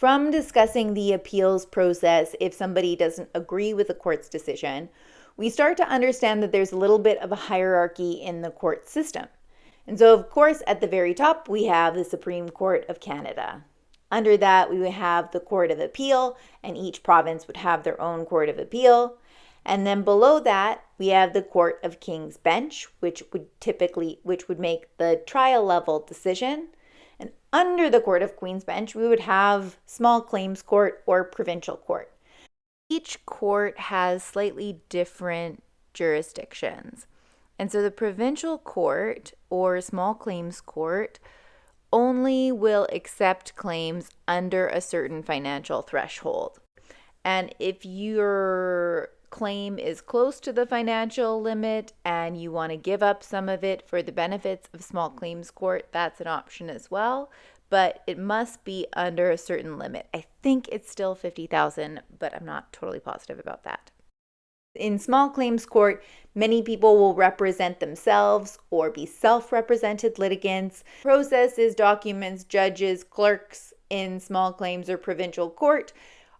from discussing the appeals process, if somebody doesn't agree with the court's decision, we start to understand that there's a little bit of a hierarchy in the court system. And so, of course, at the very top, we have the Supreme Court of Canada. Under that, we would have the Court of Appeal, and each province would have their own Court of Appeal. And then below that, we have the Court of King's Bench, which would make the trial level decision. And under the Court of Queen's Bench, we would have small claims court or provincial court. Each court has slightly different jurisdictions. And so the provincial court or small claims court only will accept claims under a certain financial threshold. And if your claim is close to the financial limit and you want to give up some of it for the benefits of small claims court, that's an option as well, but it must be under a certain limit. I think it's still $50,000, but I'm not totally positive about that. In small claims court, many people will represent themselves or be self-represented litigants. Processes, documents, judges, clerks in small claims or provincial court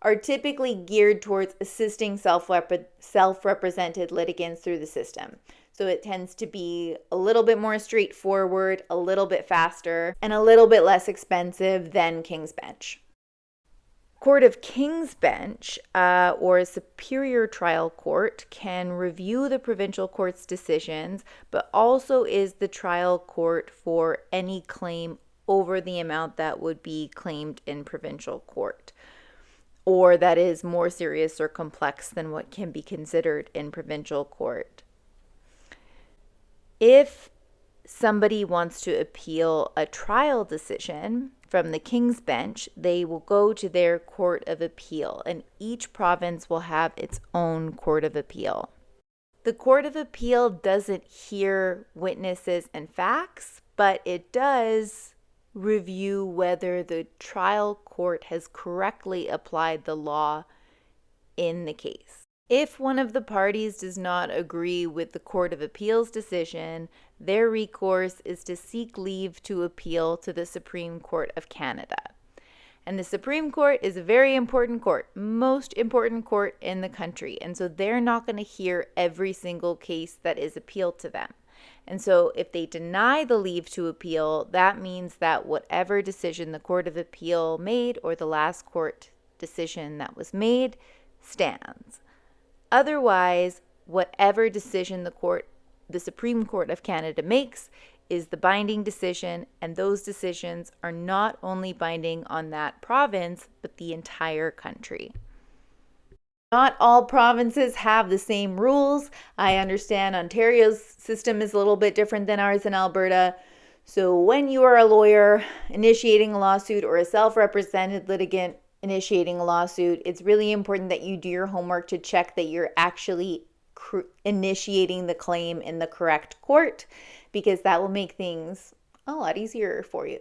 are typically geared towards assisting self-represented litigants through the system. So it tends to be a little bit more straightforward, a little bit faster, and a little bit less expensive than King's Bench. Court of King's Bench or a superior trial court can review the provincial court's decisions, but also is the trial court for any claim over the amount that would be claimed in provincial court, or that is more serious or complex than what can be considered in provincial court. If somebody wants to appeal a trial decision from the King's Bench, they will go to their Court of Appeal, and each province will have its own Court of Appeal. The Court of Appeal doesn't hear witnesses and facts, but it does review whether the trial court has correctly applied the law in the case. If one of the parties does not agree with the Court of Appeal's decision, their recourse is to seek leave to appeal to the Supreme Court of Canada. And the Supreme Court is a very important court, most important court in the country. And so they're not going to hear every single case that is appealed to them. And so if they deny the leave to appeal, that means that whatever decision the Court of Appeal made or the last court decision that was made stands. Otherwise, whatever decision the Supreme Court of Canada makes is the binding decision, and those decisions are not only binding on that province, but the entire country. Not all provinces have the same rules. I understand Ontario's system is a little bit different than ours in Alberta. So when you are a lawyer initiating a lawsuit or a self-represented litigant initiating a lawsuit, it's really important that you do your homework to check that you're actually initiating the claim in the correct court, because that will make things a lot easier for you.